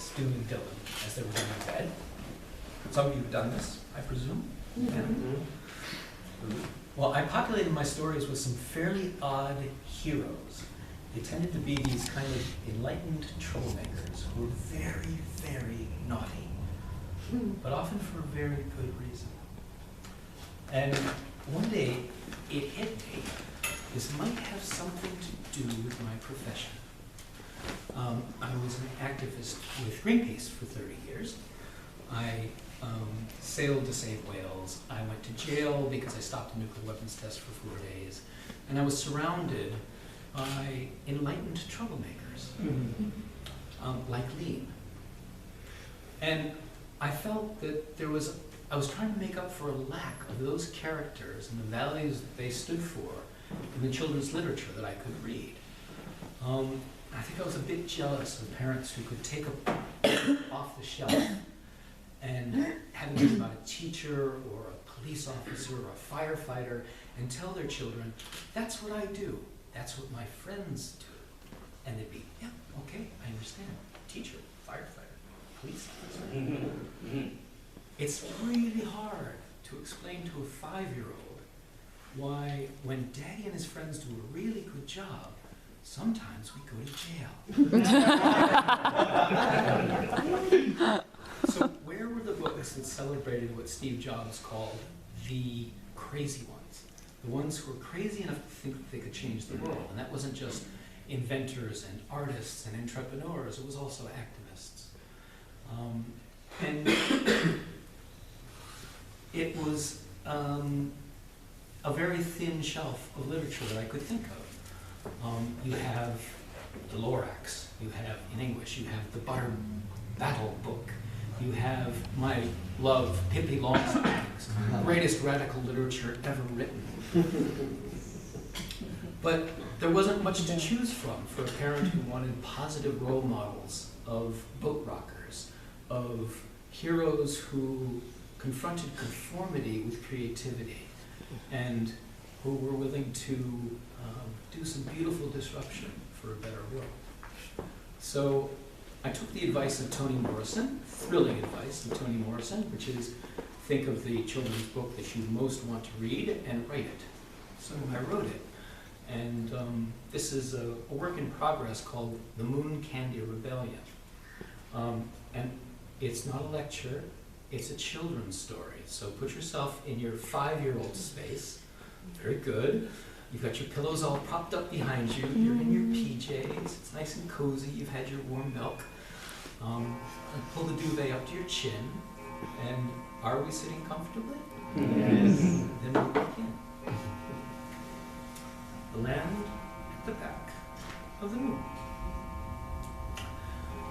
stories, doom and Dylan, as they were going to bed. Some of you have done this, I presume. Yeah. Well, I populated my stories with some fairly odd heroes. They tended to be these kind of enlightened troublemakers who were very, very naughty, but often for a very good reason. And one day, it hit me, this might have something to do with my profession. I was an activist with Greenpeace for 30 years. I sailed to save whales. I went to jail because I stopped a nuclear weapons test for 4 days. And I was surrounded by enlightened troublemakers, like Lean. And I felt that I was trying to make up for a lack of those characters and the values that they stood for in the children's literature that I could read. I think I was a bit jealous of parents who could take a book off the shelf and have it be about a teacher or a police officer or a firefighter and tell their children, that's what I do, that's what my friends do. And they'd be, yeah, okay, I understand. Teacher, firefighter, police officer. It's really hard to explain to a 5-year-old why when Daddy and his friends do a really good job, sometimes we go to jail. So where were the books that celebrated what Steve Jobs called the crazy ones? The ones who were crazy enough to think that they could change the world. And that wasn't just inventors and artists and entrepreneurs, it was also activists. And it was a very thin shelf of literature that I could think of. You have the Lorax, you have, in English, you have the Butter Battle book, you have my love, Pippi Longstockings, greatest radical literature ever written. But there wasn't much to choose from for a parent who wanted positive role models of boat rockers, of heroes who confronted conformity with creativity, and who were willing to do some beautiful disruption for a better world. So I took the advice of Toni Morrison, thrilling advice of Toni Morrison, which is think of the children's book that you most want to read and write it. So I wrote it. And this is a work in progress called The Moon Candy Rebellion. And it's not a lecture, it's a children's story. So put yourself in your 5-year-old space. Very good. You've got your pillows all propped up behind you. You're in your PJs. It's nice and cozy. You've had your warm milk. And pull the duvet up to your chin. And are we sitting comfortably? Yes. Then we begin. The land at the back of the moon.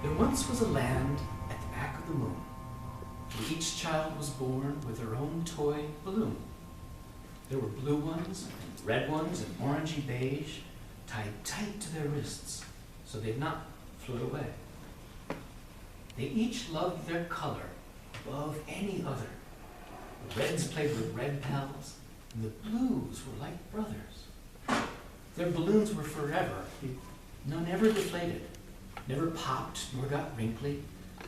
There once was a land at the back of the moon, where each child was born with their own toy balloon. There were blue ones, and red ones, and orangey beige, tied tight to their wrists, so they'd not float away. They each loved their color above any other. The reds played with red pals, and the blues were like brothers. Their balloons were forever, never deflated, never popped nor got wrinkly.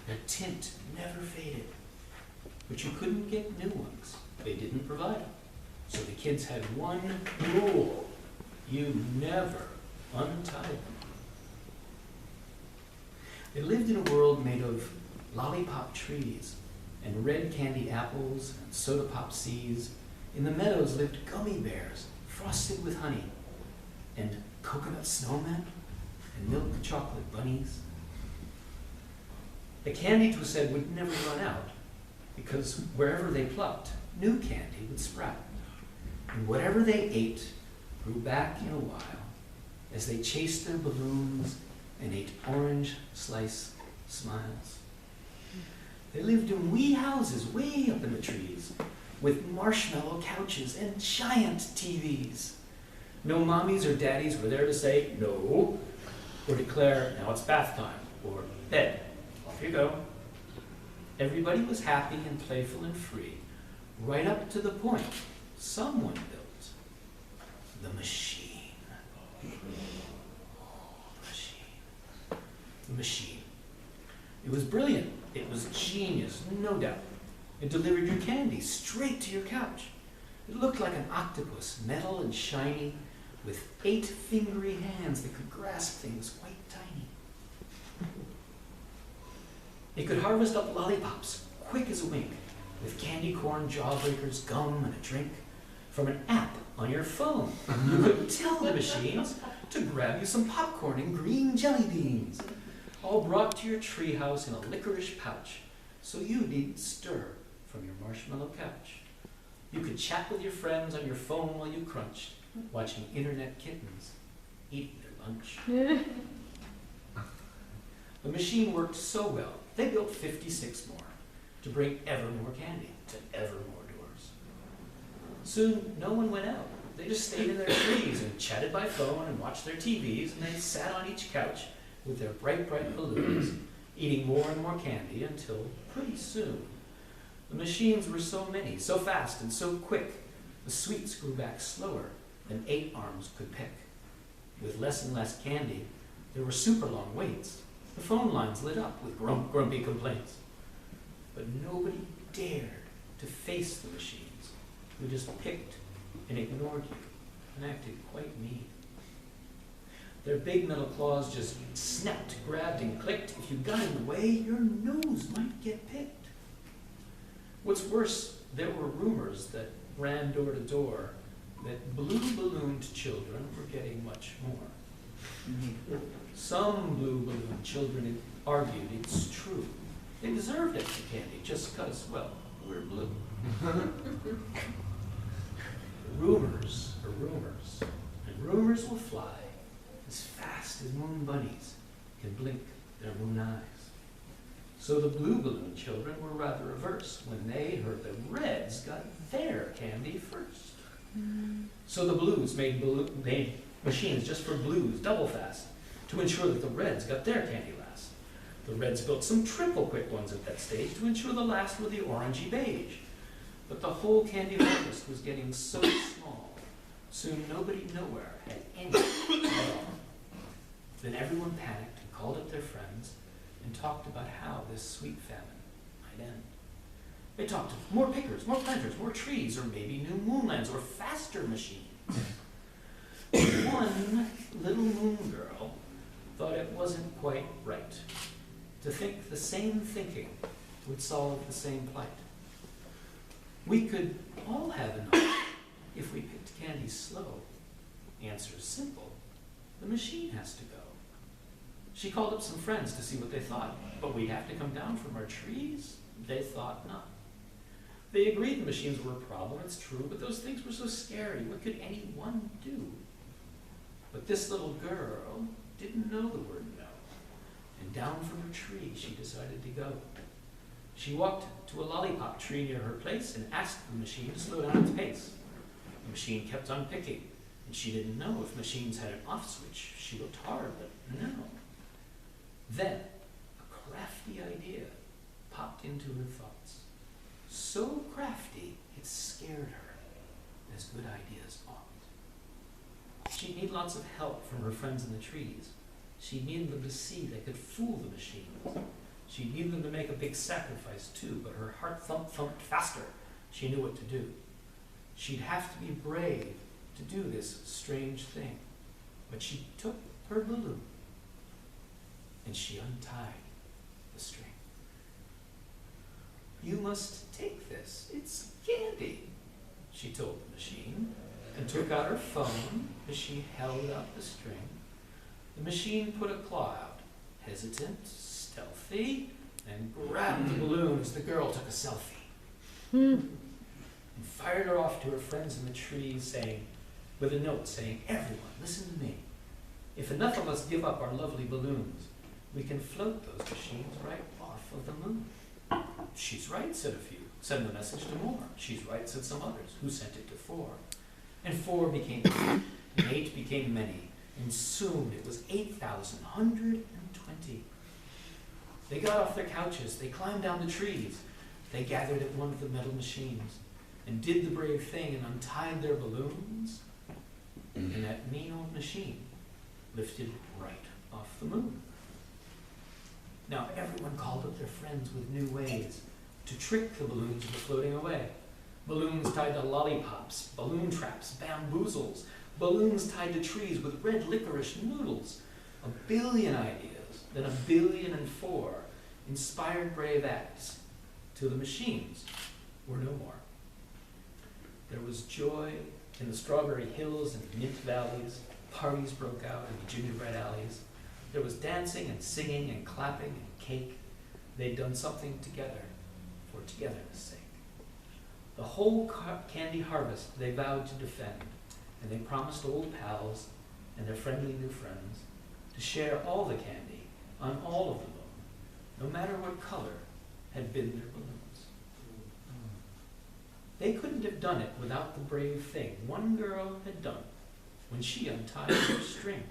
Their tint never faded. But you couldn't get new ones. They didn't provide them. So the kids had one rule: you never untie them. They lived in a world made of lollipop trees and red candy apples and soda pop seas. In the meadows lived gummy bears frosted with honey, and coconut snowmen and milk chocolate bunnies. The candy, it was said, would never run out, because wherever they plucked, new candy would sprout. And whatever they ate grew back in a while as they chased their balloons and ate orange slice smiles. They lived in wee houses way up in the trees with marshmallow couches and giant TVs. No mommies or daddies were there to say no, or declare, now it's bath time, or bed, off you go. Everybody was happy and playful and free, right up to the point someone built the machine. The machine. It was brilliant. It was genius, no doubt. It delivered your candy straight to your couch. It looked like an octopus, metal and shiny, with 8 fingery hands that could grasp things quite tiny. It could harvest up lollipops, quick as a wink, with candy corn, jawbreakers, gum, and a drink, from an app on your phone. You could tell the machines to grab you some popcorn and green jelly beans, all brought to your treehouse in a licorice pouch, so you needn't stir from your marshmallow couch. You could chat with your friends on your phone while you crunched, watching internet kittens eating their lunch. The machine worked so well, they built 56 more to bring ever more candy to ever more doors. Soon, no one went out. They just stayed in their trees and chatted by phone and watched their TVs, and they sat on each couch with their bright, bright balloons, eating more and more candy until pretty soon. The machines were so many, so fast and so quick, the sweets grew back slower than 8 arms could pick. With less and less candy, there were super long waits. The phone lines lit up with grumpy complaints. But nobody dared to face the machines, who just picked and ignored you and acted quite mean. Their big metal claws just snapped, grabbed, and clicked. If you got in the way, your nose might get picked. What's worse, there were rumors that ran door to door that blue-ballooned children were getting much more. Some blue-ballooned children argued it's true. They deserved extra candy just because, well, we're blue. Rumors are rumors, and rumors will fly as fast as moon bunnies can blink their moon eyes. So the blue balloon children were rather averse when they heard the reds got their candy first. So the blues made machines just for blues double fast to ensure that the reds got their candy last. The reds built some triple quick ones at that stage to ensure the last were the orangey beige. But the whole candy harvest was getting so small, soon nobody nowhere had any at all. Then everyone panicked and called up their friends and talked about how this sweet famine might end. They talked of more pickers, more planters, more trees, or maybe new moonlands, or faster machines. One little moon girl thought it wasn't quite right to think the same thinking would solve the same plight. We could all have enough if we picked candy slow. Answer's simple. The machine has to go. She called up some friends to see what they thought, but we'd have to come down from our trees? They thought not. They agreed the machines were a problem, it's true, but those things were so scary. What could anyone do? But this little girl didn't know the word no, and down from her tree she decided to go. She walked to a lollipop tree near her place and asked the machine to slow down its pace. The machine kept on picking, and she didn't know if machines had an off switch. She looked hard, but no. Then, a crafty idea popped into her thoughts. So crafty, it scared her, as good ideas ought. She'd need lots of help from her friends in the trees. She needed them to see they could fool the machines. She needed them to make a big sacrifice too, but her heart thumped faster. She knew what to do. She'd have to be brave to do this strange thing. But she took her balloon and she untied the string. You must take this. It's candy, she told the machine, and took out her phone as she held out the string. The machine put a claw out, hesitant, stealthy, and grabbed the balloon as the girl took a selfie. And fired her off to her friends in the trees, saying, with a note saying, "Everyone, listen to me. If enough of us give up our lovely balloons, we can float those machines right off of the moon." "She's right," said a few. "Send the message to more." "She's right," said some others, who sent it to 4. And 4 became 8, and 8 became many, and soon it was 8,120. They got off their couches, they climbed down the trees, they gathered at one of the metal machines, and did the brave thing and untied their balloons, and that mean old machine lifted right off the moon. Now everyone called up their friends with new ways to trick the balloons into floating away. Balloons tied to lollipops, balloon traps, bamboozles, balloons tied to trees with red licorice noodles. 1 billion ideas, then 1,000,000,004 inspired brave acts till the machines were no more. There was joy in the strawberry hills and mint valleys. Parties broke out in the gingerbread alleys. There was dancing and singing and clapping and cake. They'd done something together for togetherness' sake. The whole candy harvest they vowed to defend, and they promised old pals and their friendly new friends to share all the candy on all of the moon, no matter what color had been their balloons. They couldn't have done it without the brave thing one girl had done when she untied her string.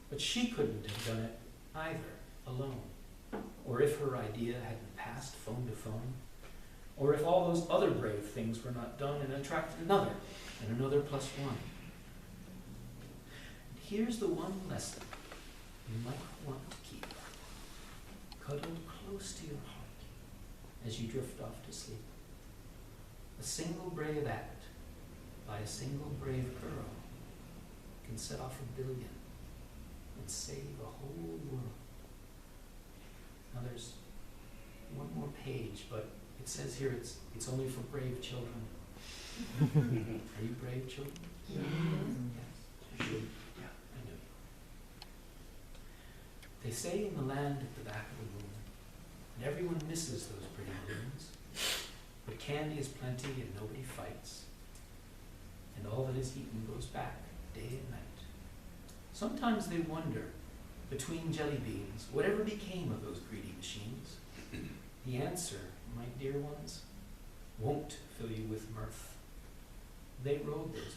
But she couldn't have done it either alone, or if her idea hadn't passed phone to phone, or if all those other brave things were not done and attracted another and another plus one. And here's the one lesson you might want to keep, cuddled close to your heart as you drift off to sleep. A single brave act by a single brave girl can set off 1 billion and save a whole world. Now there's one more page, but it says here it's only for brave children. Are you brave children? Yeah. Yes. You should. Yeah, I know. They say in the land at the back of the moon, and everyone misses those pretty balloons, but candy is plenty and nobody fights, and all that is eaten goes back day and night. Sometimes they wonder, between jelly beans, whatever became of those greedy machines. The answer, my dear ones, won't fill you with mirth. They rode those